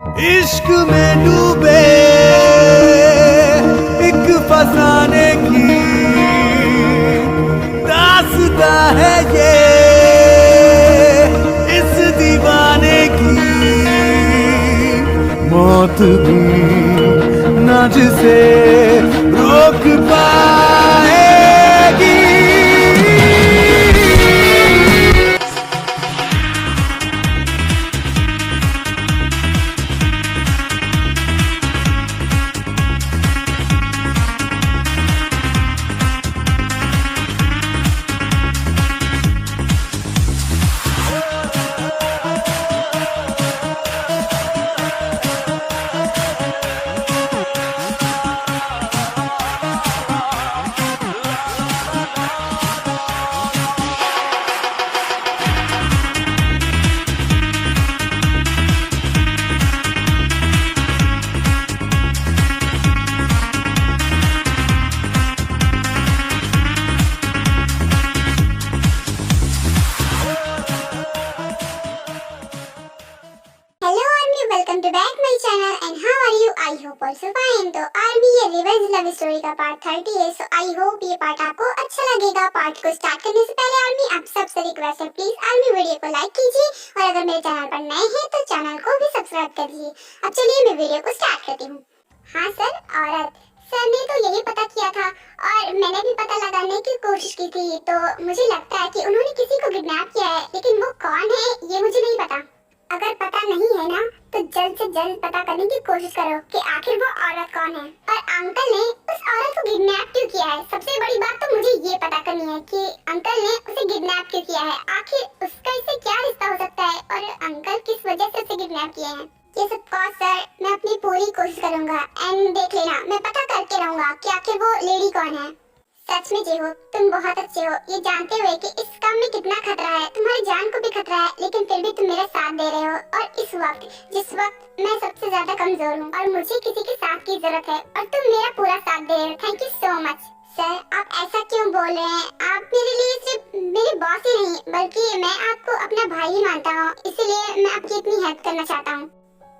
इश्क में डूबे एक फसाने की दास्ता है ये इस दीवाने की। मौत भी ना जिसे रोक पाएगी। Welcome to back my channel and how are you. I hope also fine. तो आर्मी ये रिवेंज लव स्टोरी का पार्ट 30 है। सो आई होप ये पार्ट आपको अच्छा लगेगा। पार्ट को स्टार्ट करने से पहले आर्मी आप सबसे रिक्वेस्ट है, प्लीज आर्मी वीडियो को लाइक कीजिए और अगर मेरे चैनल पर नए हैं तो चैनल को भी सब्सक्राइब कर दीजिए। अब चलिए मैं वीडियो को स्टार्ट करती हूँ। हाँ सर, औरत सर ने तो यही पता किया था और मैंने भी पता लगाने की कोशिश की थी। तो मुझे लगता है कि उन्होंने किसी को किडनैप किया है, लेकिन वो कौन है ये मुझे नहीं पता। अगर पता नहीं है ना तो जल्द से जल्द पता करने की कोशिश करो कि आखिर वो औरत कौन है और अंकल ने उस औरत को किडनैप क्यों किया है। सबसे बड़ी बात तो मुझे ये पता करनी है कि अंकल ने उसे किडनैप क्यों किया है। आखिर उसका इससे क्या रिश्ता हो सकता है और अंकल किस वजह से उसे किडनैप किए हैं। ये सब कॉज सर मैं अपनी पूरी कोशिश करूंगा एंड देख लेना मैं पता करके रहूंगा कि आखिर वो लेडी कौन है। सच में जी हो, तुम बहुत अच्छे हो ये जानते हुए कि इस काम में कितना खतरा है, तुम्हारी जान को भी खतरा है, लेकिन फिर भी तुम मेरा साथ दे रहे हो। और इस वक्त जिस वक्त मैं सबसे ज्यादा कमजोर हूँ और मुझे किसी के साथ की जरूरत है और तुम मेरा पूरा साथ दे रहे हो। Thank you so much. Sir आप ऐसा क्यों बोल रहे हैं? आप मेरे लिए सिर्फ मेरे बॉस ही नहीं बल्कि मैं आपको अपना भाई ही मानता हूँ, इसीलिए मैं आपकी इतनी हेल्प करना चाहता हूँ।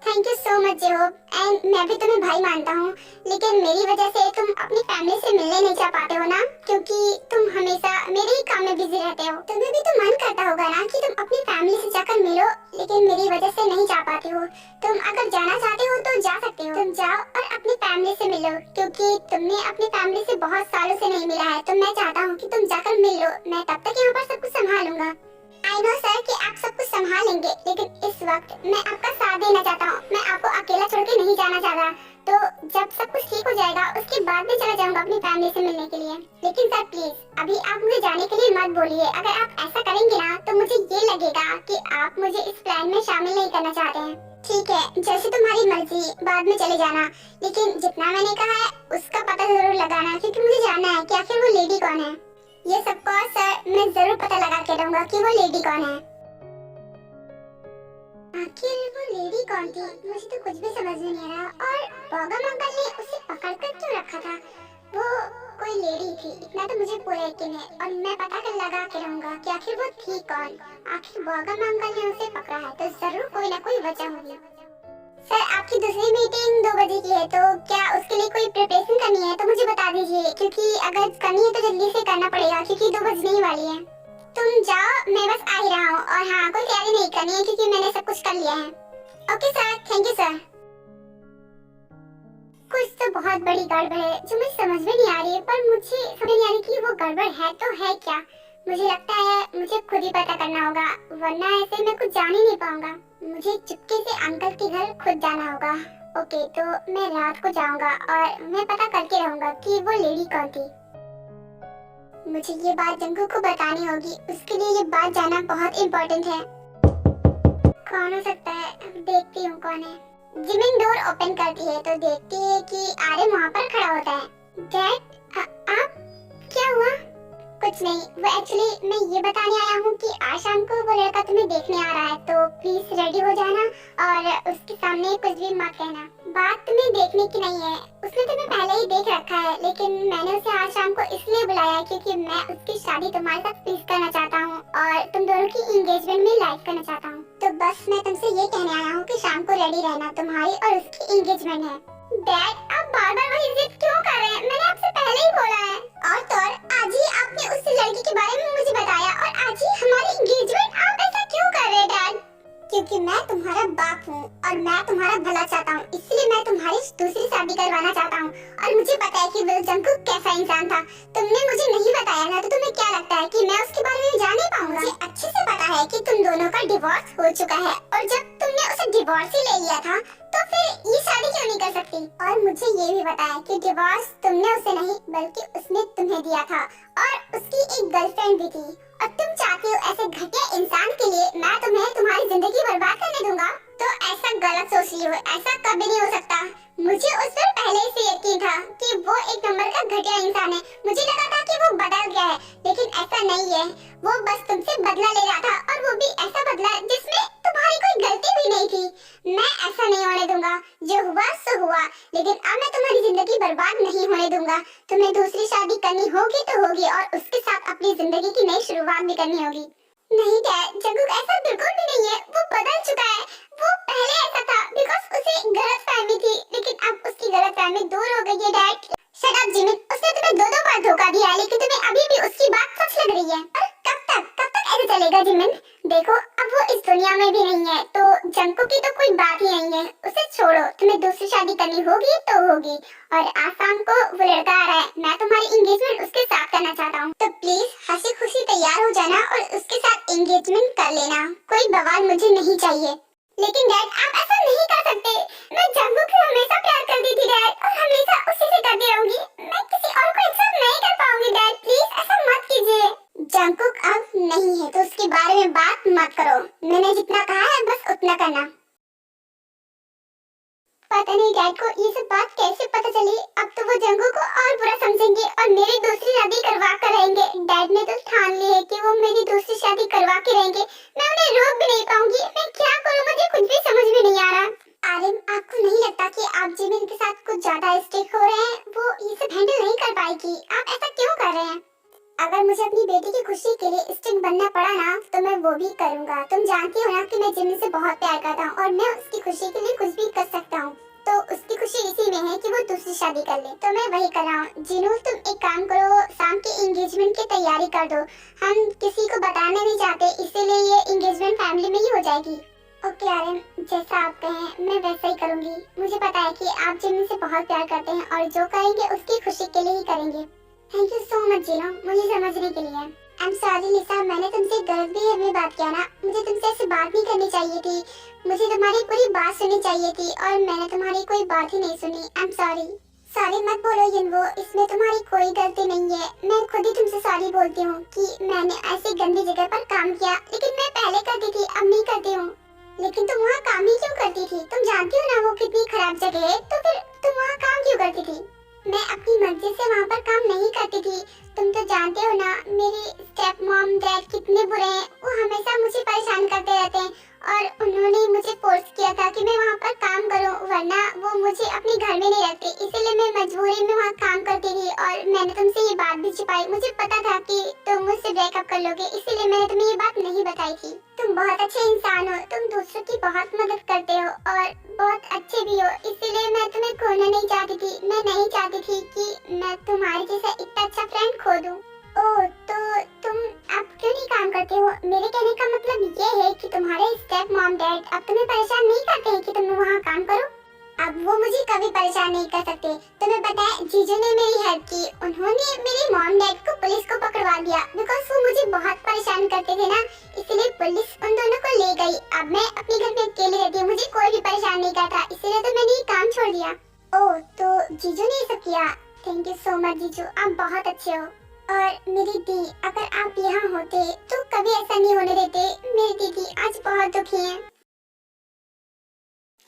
थैंक यू सो मच जेहोब एंड मैं भी तुम्हें भाई मानता हूँ, लेकिन मेरी वजह से तुम अपनी फैमिली से मिलने नहीं जा पाते हो ना, क्योंकि तुम हमेशा मेरे ही काम में बिजी रहते हो। तुम्हें भी तो मन करता होगा ना कि तुम अपनी फैमिली से जाकर मिलो, लेकिन मेरी वजह से नहीं जा पाते हो। तुम अगर जाना चाहते हो तो जा सकते हो, तुम जाओ और अपनी फैमिली से मिलो, क्योंकि तुमने अपनी फैमिली से बहुत सालों से नहीं मिला है। तो मैं चाहता हूँ कि तुम जाकर मिल लो, मैं तब तक यहाँ पर सब कुछ संभालूंगा। आई नो सर कि आप सब कुछ संभाल लेंगे, लेकिन इस वक्त मैं आपका साथ देना चाहता हूँ। मैं आपको अकेला छोड़ के नहीं जाना चाहता। तो जब सब कुछ ठीक हो जाएगा उसके बाद में चला जाऊंगा अपनी फैमिली से मिलने के लिए। लेकिन सर प्लीज अभी आप मुझे जाने के लिए मत बोलिए। अगर आप ऐसा करेंगे ना तो मुझे ये लगेगा कि आप मुझे इस प्लान में शामिल नहीं करना चाहते हैं। ठीक है, जैसे तुम्हारी मर्जी, बाद में चले जाना, लेकिन जितना मैंने कहा है उसका पता जरूर लगाना, क्योंकि मुझे जानना है कि आखिर वो लेडी कौन है। ये सब को सर मैं जरूर पता लगा के रहूंगा कि वो लेडी कौन है। आखिर वो लेडी कौन थी मुझे तो कुछ भी समझ में नहीं आ रहा। और बॉगम अंकल ने उसे पकड़कर क्यों रखा था? वो कोई लेडी थी इतना तो मुझे पूरा यकीन है और मैं पता कर लगा के रहूंगा कि आखिर वो थी कौन। आखिर बॉगम अंकल ने उसे पकड़ा है तो जरूर कोई ना कोई वजह होगी। सर आपकी दूसरी मीटिंग 2 बजे की है, तो क्या उसके लिए कोई प्रिपरेशन करनी है तो मुझे बता दीजिए, क्योंकि अगर करनी है तो जल्दी से करना पड़ेगा क्योंकि 2 बजने ही वाली है। तुम जाओ, मैं बस आ ही रहा हूँ। और हाँ, कोई तैयारी नहीं करनी है क्योंकि मैंने सब कुछ कर लिया है। Okay sir, thank you sir. कुछ तो बहुत बड़ी गड़बड़ है जो मुझे समझ में नहीं आ रही है, पर मुझे समझ नहीं आ रही कि वो गड़बड़ है तो है क्या। मुझे लगता है मुझे खुद ही पता करना होगा, वरना ऐसे मैं कुछ जान ही नहीं पाऊंगा। मुझे चुपके से अंकल के घर खुद जाना होगा। ओके, तो मैं रात को जाऊंगा और मैं पता करके रहूंगा कि वो लेडी कौन थी। मुझे ये बात जंगू को बतानी होगी, उसके लिए ये बात जानना बहुत इम्पोर्टेंट है। कौन हो सकता है? अब देखती हूँ कौन है। जिमिन डोर ओपन करती है तो देखती है कि आर्यन वहाँ पर खड़ा होता है। डैड, आप क्या हुआ? कुछ नहीं, वो एक्चुअली मैं ये बताने आया हूँ कि आज शाम को वो लड़का तुम्हें देखने आ रहा है, तो प्लीज रेडी हो जाना और उसके सामने कुछ भी मत कहना। बात तुम्हें देखने की नहीं है, उसने तुम्हें पहले ही देख रखा है, लेकिन मैंने उसे आज शाम को इसलिए बुलाया क्योंकि मैं उसकी शादी तुम्हारे साथ प्लीज करना चाहता हूँ और तुम दोनों की एंगेजमेंट में लाइव करना चाहता हूँ। तो बस मैं तुमसे ये कहने आया हूँ कि शाम को रेडी रहना, तुम्हारी और उसकी एंगेजमेंट है। डैड, आप बार-बार वही जिद क्यों कर रहे हैं? मैंने आपसे पहले ही बोला है। और तो और आज ही आपने उस लड़की के बारे में मुझे बताया और आज ही हमारी एंगेजमेंट। आप ऐसा क्यों कर रहे हैं डैड? क्योंकि मैं तुम्हारा बाप हूँ और मैं तुम्हारा भला चाहता हूँ, इसलिए मैं तुम्हारी दूसरी शादी करवाना चाहता हूँ। और मुझे पता है कि विल जंकुक कैसा इंसान था। तुमने मुझे नहीं बताया ना, तो तुम्हें क्या लगता है कि मैं उसके बारे में जान नहीं पाऊंगा? मुझे अच्छे से पता है कि तुम दोनों का डिवोर्स हो चुका है और जब तुमने उसे डिवोर्स ही ले लिया था तो फिर ये शादी क्यों नहीं कर सकती? और मुझे ये भी पता है कि डिवोर्स तुमने उसे नहीं बल्कि उसने तुम्हें दिया था और उसकी एक गर्लफ्रेंड भी थी। और तुम चाहते हो ऐसे घटिया इंसान के लिए मैं तुम्हें तुम्हारी जिंदगी बर्बाद करने दूंगा? तो ऐसा गलत सोच रही हो, ऐसा कभी नहीं हो सकता। मुझे उस पर पहले से यकीन था कि वो एक नंबर का घटिया इंसान है। मुझे लगा था कि वो बदल गया है, लेकिन ऐसा नहीं है। वो बस तुमसे बदला ले रहा था और वो भी ऐसा बदला जिसमें तुम्हारी कोई गलती भी नहीं थी। मैं ऐसा नहीं होने दूंगा। जो हुआ सो हुआ, लेकिन अब मैं तुम्हारी जिंदगी बर्बाद नहीं होने दूंगा। तुम्हें दूसरी शादी करनी होगी तो होगी और उसके साथ अपनी जिंदगी की नई शुरुआत भी करनी होगी। नहीं डैड, जंकुक ऐसा बिल्कुल भी नहीं है। वो बदल चुका है। वो पहले ऐसा था बिकॉज़ उसे गलतफहमी थी, लेकिन अब उसकी गलतफहमी दूर हो गई है डैड। शट अप जिमिन, उसने तुम्हें दो बार धोखा दिया है, लेकिन तुम्हें अभी भी उसकी बात सच लग रही है। और कब तक ऐसे चलेगा जिमिन? देखो, अब वो इस दुनिया में भी नहीं है, तो जंकुक की तो कोई बात ही नहीं है। उसे छोड़ो, तुम्हें दूसरी शादी करनी होगी तो होगी। और आज शाम को वो लड़का आ रहा है, मैं तुम्हारी एंगेजमेंट उसके साथ करना चाहता हूँ। तो प्लीज हंसी खुशी तैयार हो जाना और उसके साथ एंगेजमेंट कर लेना। कोई बवाल मुझे नहीं चाहिए। लेकिन डैड, आप ऐसा नहीं कर सकते। मैं जंकुक से हमेशा प्यार करती थी डैड, और हमेशा उसी से करती रहूंगी। मैं किसी और को एक्सेप्ट नहीं कर पाऊंगी डैड, प्लीज ऐसा मत कीजिए। जंकुक अब नहीं है तो उसके बारे में बात मत करो। मैंने जितना कहा है बस उतना करना। पता नहीं डैड को ये सब बात कैसे पता चली। अब तो वो जंकुक को और बुरा समझेंगे और मेरी दूसरी शादी करवा कर रहेंगे। डैड ने तो ठान ली है कि वो मेरी दूसरी शादी करवा के रहेंगे। मैं उन्हें रोक भी नहीं पाऊंगी। मैं क्या करूं, मुझे कुछ भी समझ में नहीं आ रहा। आर्यन, आपको नहीं लगता कि आप जिमिन के साथ कुछ ज्यादा स्ट्रिक्ट हो रहे हैं? वो ये सब हैंडल नहीं कर पाएगी। आप ऐसा क्यों कर रहे हैं? अगर मुझे अपनी बेटी की खुशी के लिए स्ट्रिक्ट बनना पड़ा ना, तो मैं वो भी करूंगा। तुम जानती हो ना कि मैं जिमिन से बहुत प्यार करता हूँ और मैं उसकी खुशी के लिए कुछ भी कर सकता हूँ। तो उसकी खुशी इसी में है कि वो दूसरी शादी कर ले, तो मैं वही कर रहा हूँ। जिनू, तुम एक काम करो, शाम की एंगेजमेंट की तैयारी कर दो। हम किसी को बताना नहीं चाहते, इसीलिए ये एंगेजमेंट फैमिली में ही हो जाएगी। ओके आर्यन, जैसा आप कहें मैं वैसा ही करूंगी। मुझे पता है कि आप जिमिन से बहुत प्यार करते हैं और जो करेंगे उसकी खुशी के लिए ही करेंगे। Thank you so much Jinu, मुझे समझने के लिए। आई एम सॉरी लिसा, मैंने तुमसे गलत भी में बात किया ना। मुझे तुमसे ऐसे बात नहीं करनी चाहिए थी। मुझे तुम्हारी पूरी बात सुननी चाहिए थी और मैंने तुम्हारी कोई बात ही नहीं सुनी। I am sorry. सॉरी मत बोलो यिनवो, इसमें तुम्हारी कोई गलती नहीं है। मैं खुद ही तुमसे सॉरी बोलती हूँ कि मैंने ऐसी गंदी जगह पर काम किया, लेकिन मैं पहले करती थी, अब नहीं करती हूँ। लेकिन तुम वहाँ काम ही क्यों करती थी? तुम जानती हो ना वो कितनी खराब जगह है, तो फिर तुम वहाँ काम क्यों करती थी? मैं अपनी मर्जी से वहाँ पर काम नहीं करती थी। तुम तो जानते हो ना मेरी स्टेप मॉम डैड कितने बुरे हैं। वो हमेशा मुझे परेशान करते रहते हैं और उन्होंने मुझे फोर्स किया था कि मैं वहाँ पर काम करूँ, वरना वो मुझे अपने घर में नहीं रखते। इसीलिए मैं मजबूरी में वहाँ काम करती थी और मैंने तुमसे ये बात भी छिपाई। मुझे पता था कि तुम मुझसे ब्रेकअप कर लोगे, इसीलिए मैंने तुम्हें ये बात नहीं बताई थी। तुम बहुत अच्छे इंसान हो, तुम दूसरों की बहुत मदद करते हो और बहुत अच्छे भी हो, इसीलिए मैं तुम्हें खोना नहीं चाहती थी। मैं नहीं चाहती थी कि मैं तुम्हारे जैसा इतना अच्छा फ्रेंड खो दूं। ओह, तो तुम अब क्यों नहीं काम करते हो? मेरे कहने का मतलब ये है कि तुम्हारे स्टेप मॉम डैड अब तुम्हें परेशान नहीं करते हैं कि तुम वहाँ काम करो? अब वो मुझे कभी परेशान नहीं कर सकते। तुम्हें पता है जीजू ने मेरी हेल्प की। उन्होंने मेरे मॉम डैड को पुलिस को पकड़वा दिया बिकॉज वो मुझे बहुत परेशान करते थे ना, इसलिए पुलिस उन दोनों को ले गई। अब मैं अपने घर में अकेले रहती हूँ, मुझे कोई भी परेशान नहीं करता, इसीलिए तो मैंने ये काम छोड़ दिया। ओह, तो जीजू ने ये सब किया। थैंक यू सो मच जीजू, आप बहुत अच्छे हो। और मेरी दी, अगर आप यहाँ होते तो कभी ऐसा नहीं होने देते। मेरी दीदी आज बहुत दुखी है।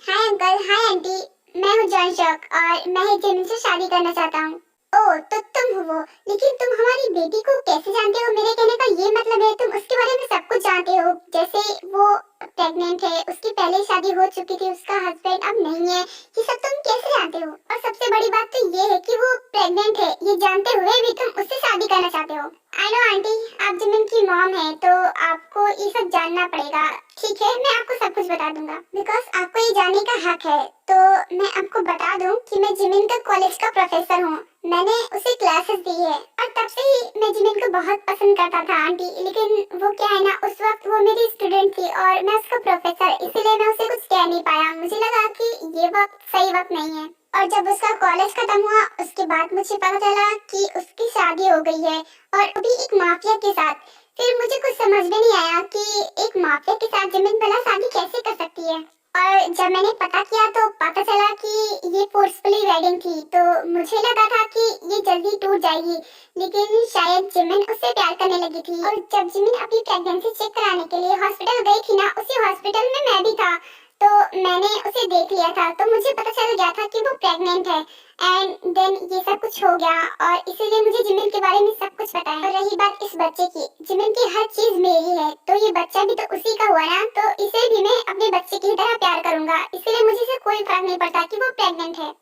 हाय अंकल, हाय आंटी, मैं हूँ जॉन शॉक और मैं ही जिमिन से शादी करना चाहता हूँ। ओ तो तुम हो वो, लेकिन तुम हमारी बेटी को कैसे जानते हो? मेरे कहने का ये मतलब है तुम उसके बारे में सब कुछ जानते हो, जैसे वो प्रेग्नेंट है, उसकी पहले शादी हो चुकी थी, उसका हस्बैंड अब नहीं है, ये सब तुम कैसे जानते हो? और सबसे बड़ी बात तो ये है कि वो प्रेग्नेंट है, ये जानते हुए भी तुम उससे शादी करना चाहते हो। आई नो आंटी, आप जिमिन की मॉम है तो आपको ये सब जानना पड़ेगा। ठीक है, मैं आपको सब कुछ बता दूंगा, बिकॉज आपको ये जानने का हक है। तो मैं आपको बता दूं कि मैं जिमिन का कॉलेज का प्रोफेसर हूँ, मैंने उसे क्लासेस दी है और तब से ही मैं जिमिन को बहुत पसंद करता था आंटी, लेकिन वो क्या है ना, उस वक्त वो मेरी स्टूडेंट थी और मैं उसका प्रोफेसर, इसीलिए मैं उसे कुछ कह नहीं पाया। मुझे लगा कि ये वक्त सही वक्त नहीं है। और जब उसका कॉलेज खत्म हुआ उसके बाद मुझे पता चला कि उसकी शादी हो गई है और अभी एक माफिया के साथ। फिर मुझे कुछ समझ में नहीं आया कि एक माफिया के साथ जिमिन भला शादी कैसे कर सकती है। और जब मैंने पता किया तो पता चला कि ये फोर्सफुली वेडिंग थी, तो मुझे लगा था कि ये जल्दी टूट जाएगी, लेकिन शायद जिमिन उससे प्यार करने लगी थी। और जब जिमिन अपनी प्रेगनेंसी चेक कराने के लिए हॉस्पिटल गई थी ना, उसी हॉस्पिटल में मैं भी था, तो मैंने उसे देख लिया था, तो मुझे पता चल गया था कि वो प्रेग्नेंट है। एंड देन ये सब कुछ हो गया और इसीलिए मुझे जिमिन के बारे में सब कुछ पता है। और रही बात इस बच्चे की, जिमिन की हर चीज मेरी है, तो ये बच्चा भी तो उसी का हुआ ना, तो इसे भी मैं अपने बच्चे की तरह प्यार करूंगा, इसीलिए मुझे से कोई फर्क नहीं पड़ता कि वो प्रेग्नेंट है।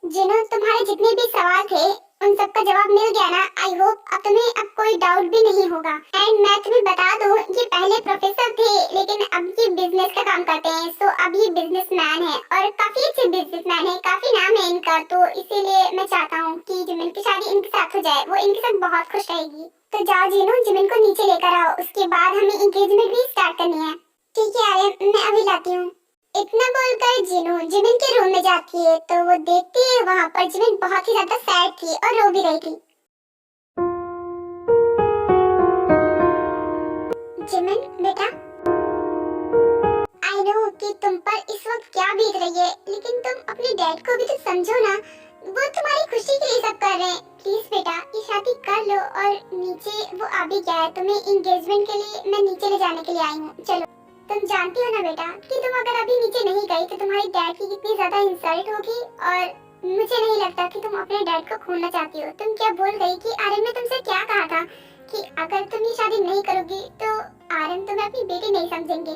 जिन्हों तुम्हारे जितने भी सवाल थे उन सब का जवाब मिल गया ना। आई होप अब तुम्हें अब कोई डाउट भी नहीं होगा। एंड मैं तुम्हें बता दूं, ये पहले प्रोफेसर थे लेकिन अब ये बिजनेस का काम करते हैं, सो अब ये बिजनेसमैन है और काफी अच्छे बिजनेसमैन है, काफी नाम है इनका, तो इसीलिए मैं चाहता हूँ कि जिमिन की शादी इनके साथ हो जाए, वो इनके साथ बहुत खुश रहेगी। तो जाओ जिनो, जिमिन को नीचे लेकर आओ, उसके बाद हमें एंगेजमेंट भी स्टार्ट करनी है। ठीक है आर्यन, मैं अभी लाती हूँ। इतना बोलकर जिनो जिमिन के रूम में जाती है तो वो देखती है वहाँ पर जिमिन बहुत ही ज्यादा सैड थी और रो भी रही थी। जिमिन बेटा, आई नो कि तुम पर इस वक्त क्या बीत रही है, लेकिन तुम अपने डैड को भी तो समझो ना, वो तुम्हारी खुशी के लिए सब कर रहे हैं। प्लीज बेटा ये शादी कर लो। और नीचे वो आ भी गया है, तुम्हें एंगेजमेंट के लिए मैं नीचे ले जाने के लिए आई हूँ। चलो, तुम जानती हो ना बेटा कि तुम अगर अभी नीचे नहीं गई तो तुम्हारी डैड की कितनी ज्यादा इंसल्ट होगी, और मुझे नहीं लगता कि तुम अपने डैड को खोना चाहती हो। तुम क्या बोल गई कि आर्यन ने तुमसे क्या कहा था कि अगर तुम ये शादी नहीं करोगी तो आर्यन तुम्हें अपनी बेटी नहीं समझेंगे।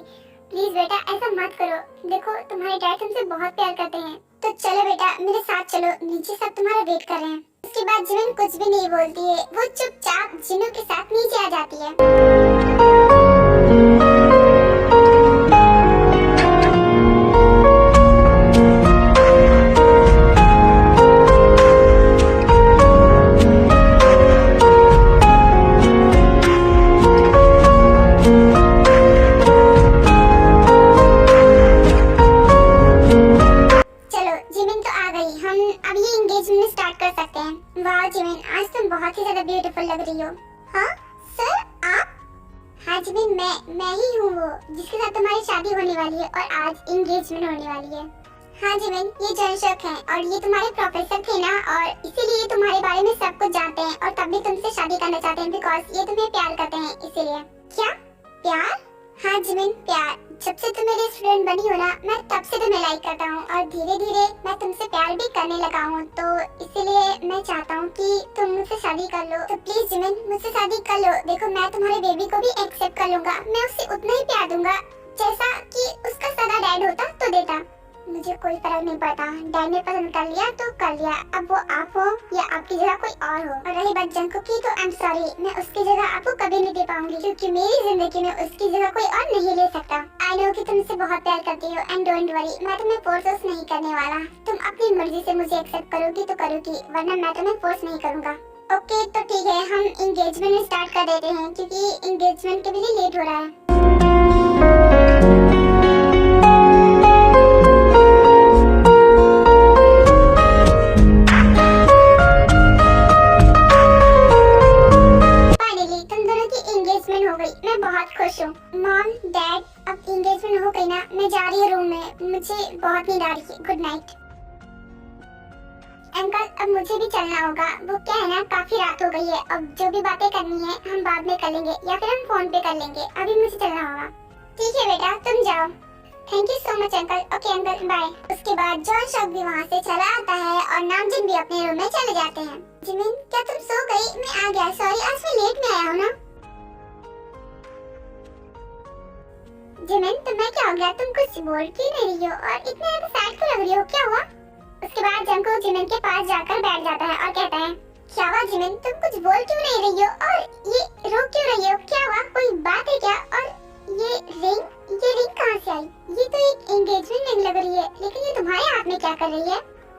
प्लीज बेटा ऐसा मत करो, देखो तुम्हारे डैड तुमसे बहुत प्यार करते हैं। तो चलो बेटा मेरे साथ चलो, नीचे सब तुम्हारा वेट कर रहे हैं। उसके बाद जिमिन कुछ भी नहीं बोलती है, वो चुपचाप जिनो के साथ नीचे आ जाती है। वाह जिमिन, आज तुम बहुत ही ज्यादा ब्यूटीफुल लग रही हो। हाँ सर आप? हाँ जिमिन, मैं ही हूँ वो जिसके साथ तुम्हारी शादी होने वाली है और आज एंगेजमेंट होने वाली है। हाँ जिमिन, ये जॉनशक हैं और ये तुम्हारे प्रोफेसर थे ना, और इसीलिए तुम्हारे बारे में सब कुछ जानते हैं और तब भी तुमसे शादी करना चाहते हैं बिकॉज ये तुम्हें प्यार करते हैं, इसीलिए। क्या प्यार? हाँ जिमिन प्यार, जब से तुम मेरी स्टूडेंट बनी हो ना, मैं तब से तुम्हें लाइक करता हूँ और धीरे धीरे मैं तुमसे प्यार भी करने लगा हूँ, तो इसीलिए मैं चाहता हूँ कि तुम मुझसे शादी कर लो। तो प्लीज जिमिन मुझसे शादी कर लो। देखो मैं तुम्हारे बेबी को भी एक्सेप्ट कर लूंगा, मैं उससे उतना ही प्यार दूंगा जैसा कि उसका सगा डैड होता तो देता। मुझे कोई फर्क नहीं पड़ता, डैड ने पसंद कर लिया तो कर लिया, अब वो आप हो या आपकी जगह कोई और हो। और रही बात जंको की, तो आई एम सॉरी, मैं उसकी जगह आपको कभी नहीं दे पाऊंगी क्योंकि मेरी जिंदगी में उसकी जगह कोई और नहीं ले सकता। आई नो कि तुम मुझसे बहुत प्यार करती हो एंड डोंट वरी, मैं तुम्हें फोर्स नहीं करने वाला। तुम अपनी मर्जी से मुझे एक्सेप्ट करोगी तो करोगी, वरना मैं तुम्हें फोर्स नहीं करूंगा। ओके तो ठीक है, हम एंगेजमेंट स्टार्ट कर देते हैं क्योंकि एंगेजमेंट के लिए लेट हो रहा है। हो गई, मैं बहुत खुश हूँ। मॉम डैड अब एंगेजमेंट हो गई ना, मैं जा रही हूँ रूम में, मुझे बहुत नींद आ रही है। Good night. अंकल अब मुझे भी चलना होगा, वो क्या है ना काफी रात हो गई है, अब जो भी बातें करनी है हम बाद में कर लेंगे या फिर हम फोन पे कर लेंगे, अभी मुझे चलना होगा। ठीक है बेटा तुम जाओ। Thank you so much uncle. Okay uncle bye. उसके बाद जॉन शॉक भी वहाँ से चला आता है और नामजिन भी अपने रूम में चले जाते हैं। जिमिन क्या तुम सो गई? मैं आ गया, सॉरी आज मैं लेट में आया हूँ ना। जिमिन तुम्हें क्या हो गया? तुम कुछ बोल क्यों नहीं रही हो और इतने सैड क्यों लग रही हो? क्या हुआ? उसके बाद जंगकुक जिमिन के पास जाकर बैठ जाता है और कहता है क्या हुआ जिमिन, तुम कुछ बोल क्यों नहीं रही हो और ये रो क्यों रही हो? क्या हुआ, कोई बात है क्या? और ये रिंग कहाँ से आई? ये तो एक एंगेजमेंट रिंग लग रही है, लेकिन ये तुम्हारे हाथ में क्या कर रही है?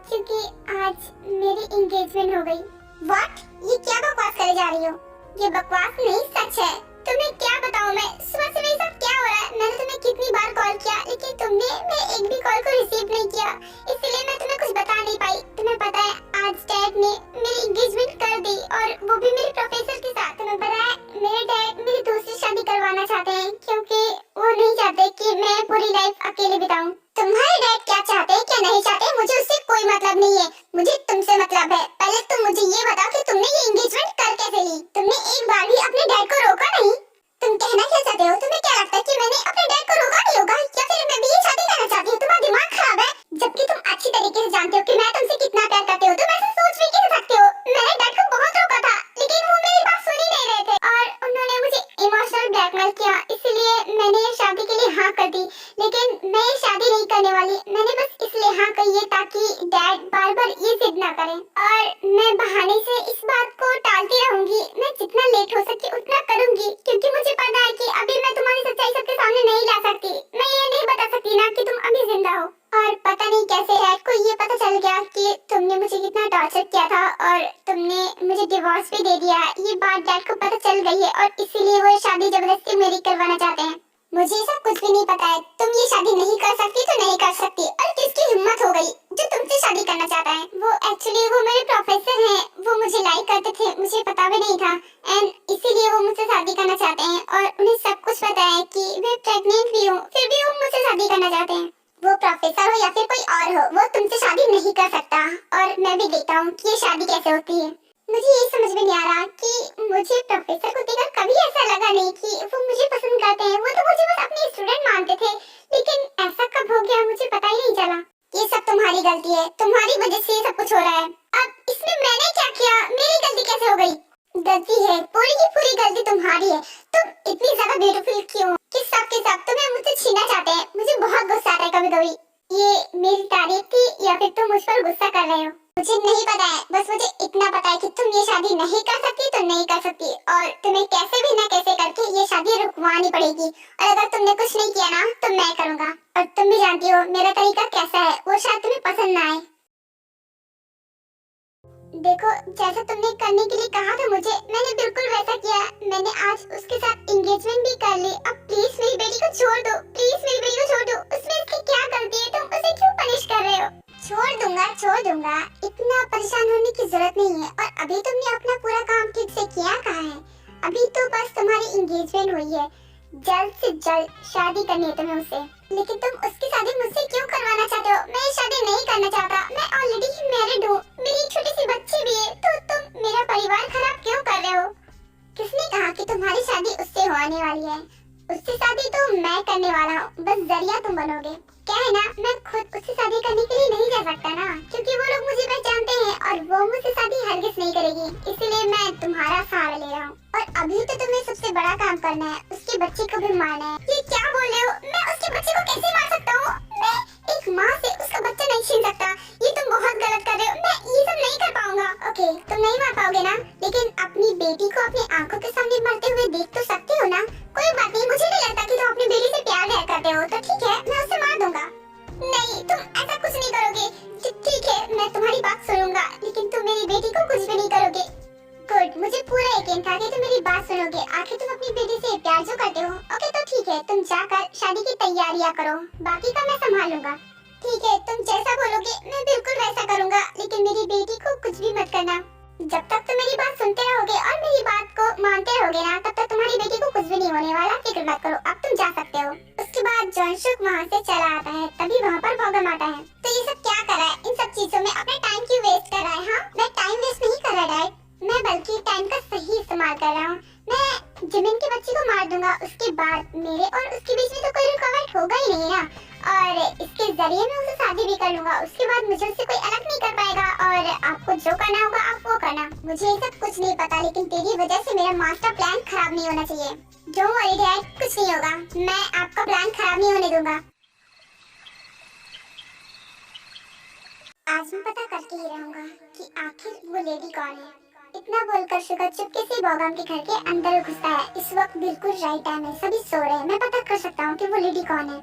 क्योंकि आज मेरी एंगेजमेंट हो गई। व्हाट? ये क्या बकवास करे जा रही हो? ये बकवास नहीं सच है। तुम्हें क्या बताऊं मैं, सुबह से मेरे साथ क्या हो रहा है? मैंने तुम्हें कितनी बार कॉल किया लेकिन तुमने मेरे एक भी कॉल को रिसीव नहीं किया, इसलिए मैं तुम्हें कुछ बता नहीं पाई। तुम्हें पता है आज डैड ने मेरी एंगेजमेंट कर दी और वो भी मेरे प्रोफेसर के साथ। तुम्हें पता है मेरे डैड मेरी दूसरी शादी करवाना चाहते हैं क्योंकि वो नहीं चाहते कि मैं पूरी लाइफ अकेले बिताऊं। तुम्हारे डैड क्या चाहते हैं क्या नहीं चाहते मुझे उससे कोई मतलब नहीं है, मुझे तुमसे मतलब है। पहले तुम मुझे ये बताओ कि तुमने ये एंगेजमेंट कर कैसे ली? तुमने एक बार भी अपने डैड को रोका नहीं? तुम कहना क्या चाहते हो? तुम्हें क्या लगता है कि मैंने अपने डैड को रोका नहीं होगा या फिर मैं भी ये शादी करना चाहती हूँ? तुम्हारा दिमाग खराब है। जबकि तुम अच्छी तरीके से जानते हो कि मैं तुमसे कितना प्यार करती हूँ, तुम ऐसे सोच भी कैसे सकते हो? मैंने डैड को बहुत रोका था लेकिन वो मेरी बात सुन ही नहीं रहे थे और उन्होंने मुझे इमोशनल ब्लैकमेल किया, इसलिए मैंने ये शादी के लिए हाँ कर दी। लेकिन मैं ये शादी नहीं करने वाली, मैंने बस इसलिए हाँ कही है ताकि डैड बार बार ये जिद ना करें और मैं बहाने से इस बात को टालती रहूंगी। मैं जितना लेट हो सके उतना करूंगी क्योंकि मुझे पता है कि अभी मैं तुम्हारी सच्चाई सबके सामने नहीं ला सकती। मैं ये नहीं बता सकती ना कि तुम अभी जिंदा हो। और पता नहीं कैसे डैड को ये पता चल गया कि तुमने मुझे कितना टॉर्चर किया था और तुमने मुझे डिवोर्स भी दे दिया। ये बात डैड को पता चल गई है और इसीलिए वो शादी जबरदस्ती मेरी करवाना चाहते हैं। मुझे सब कुछ भी नहीं पता है। तुम ये शादी नहीं कर सकती तो नहीं कर सकती। और किसकी हिम्मत हो गई जो तुमसे शादी करना चाहता है? वो एक्चुअली वो मेरे प्रोफेसर हैं, वो मुझे लाइक करते थे, मुझे पता भी नहीं था एंड इसीलिए वो मुझसे शादी करना चाहते हैं और उन्हें सब कुछ पता है कि मैं प्रेग्नेंट भी हूँ, फिर भी वो मुझसे शादी करना चाहते हैं। वो प्रोफेसर हो या फिर कोई और हो, वो तुमसे शादी नहीं कर सकता। और मैं भी देखता हूँ कि ये शादी कैसे होती है। मुझे ये समझ में नहीं आ रहा कि मुझे प्रोफेसर को देखकर कभी ऐसा लगा नहीं कि वो मुझे पसंद करते हैं। वो तो मुझे बस अपने स्टूडेंट मानते थे, लेकिन ऐसा कब हो गया मुझे पता ही नहीं चला। ये सब तुम्हारी गलती है, तुम्हारी वजह से ये सब कुछ हो रहा है। अब इसमें मैंने क्या किया? मेरी गलती कैसे हो गई? गलती है, पूरी की पूरी गलती तुम्हारी है। तुम इतनी ज्यादा ब्यूटीफुल क्यों हो कि सबके सब तुम्हें मुझसे छीनना चाहते हैं? मुझे बहुत गुस्सा आता है कभी कभी। ये मेरी तारीफ थी या फिर तुम मुझ पर गुस्सा कर रहे हो? मुझे नहीं पता है, बस मुझे इतना पता है कि तुम ये शादी नहीं कर सकती तो नहीं कर सकती और तुम्हें कैसे भी ना कैसे करके ये शादी रुकवानी पड़ेगी। और अगर तुमने कुछ नहीं किया ना तो मैं करूँगा। और तुम भी जानती हो मेरा तरीका कैसा है, वो शायद तुम्हें पसंद ना आए। देखो जैसा तुमने करने के लिए कहा था मुझे, मैंने बिल्कुल वैसा किया। मैंने आज उसके साथ एंगेजमेंट भी कर ली। अब प्लीज मेरी बेटी को छोड़ दो, प्लीज मेरी बेटी को छोड़ दो। उसमें इसकी क्या गलती है? तुम उसे क्यों पनिश कर रहे हो? छोड़ दूंगा, इतना परेशान होने की जरूरत नहीं है। और अभी तुमने अपना पूरा काम ठीक से किया कहाँ है? अभी तो बस तुम्हारी एंगेजमेंट हुई है, जल्द से जल्द शादी करनी है तुम्हें उससे। लेकिन तुम उसकी शादी मुझसे क्यों करवाना चाहते हो? मैं ये शादी नहीं करना चाहता, मैं ऑलरेडी ही मैरिड हूँ, मेरी छोटी सी बच्ची भी है, तो तुम मेरा परिवार खराब क्यों कर रहे हो? किसने कहा कि तुम्हारी शादी उससे होने वाली है? उससे शादी तो मैं करने वाला हूँ, बस जरिया तुम बनोगे। क्या है ना, मैं खुद उससे शादी करने के लिए नहीं जा सकता ना, क्योंकि वो लोग मुझे पहचानते हैं और वो मुझसे शादी हरगिज नहीं करेगी, इसलिए मैं तुम्हारा सहारा ले रहा हूँ। और अभी तो तुम्हें सबसे बड़ा काम करना है, उसके बच्चे को भी मारना है। ये क्या बोल रहे हो? मैं उसके बच्चे को कैसे मार सकता हूँ? मैं एक माँ से उसका बच्चा नहीं छीन सकता, ये तुम बहुत गलत कर रहे हो। मैं ये सब नहीं कर पाऊंगा। ओके तुम नहीं मार पाओगे ना, लेकिन अपनी बेटी को अपनी आंखों के सामने मरते हुए देख तो सकते हो ना। कोई बात नहीं, मुझे नहीं लगता कि तुम अपनी बेटी से प्यार करते हो, तो ठीक है मैं उसे मार दूंगा। नहीं तुम ऐसा कुछ नहीं करोगे। ठीक है मैं तुम्हारी बात सुनूंगा, लेकिन तुम मेरी बेटी को कुछ भी नहीं करोगे। गुड, मुझे पूरा यकीन था कि तुम मेरी बात सुनोगे। आखिर तुम अपनी बेटी से प्यार जो करते हो। ओके तो ठीक है, तुम जाकर शादी की तैयारियां करो, बाकी का मैं संभाल लूंगा। ठीक है तुम जैसा बोलोगे मैं बिल्कुल वैसा करूंगा, लेकिन मेरी बेटी को कुछ भी मत करना। जब तक तुम मेरी बात सुनते रहोगे और मेरी बात को मानते रहोगे ना, तब तक तुम्हारी बेटी को कुछ भी नहीं होने वाला, फिक्र मत करो। अब तुम जा सकते हो। उसके बाद जॉनशुक वहाँ से चला आता है, तभी वहाँ पर भौगम आता है। तो ये सब क्या कर रहा है? इन सब चीजों में अपना टाइम क्यों वेस्ट कर रहा है? हाँ मैं टाइम वेस्ट नहीं कर रहा डैड, मैं बल्कि टाइम का सही इस्तेमाल कर रहा हूँ। मैं जिमिन के बच्चे को मार दूंगा, उसके बाद मेरे और उसके बीच में तो कोई रुकावट होगा ही नहीं ना। इसके जरिए मैं उससे शादी भी कर लूंगा। उसके बाद मुझे उससे कोई अलग नहीं कर पाएगा और आपको जो करना होगा आप वो करना। मुझे ये सब कुछ नहीं पता, लेकिन तेरी वजह से मेरा मास्टर प्लान खराब नहीं होना चाहिए। डोंट वरी डैड, कुछ नहीं होगा, मैं आपका प्लान खराब नहीं होने दूंगा। आज मैं पता करके ही रहूंगा कि आखिर वो लेडी कौन है। इतना बोलकर शुगर चुपके से बॉगम के घर के अंदर घुसता है। इस वक्त बिल्कुल राइट टाइम है, सभी सो रहे हैं, मैं पता कर सकता हूँ कि वो लेडी कौन है।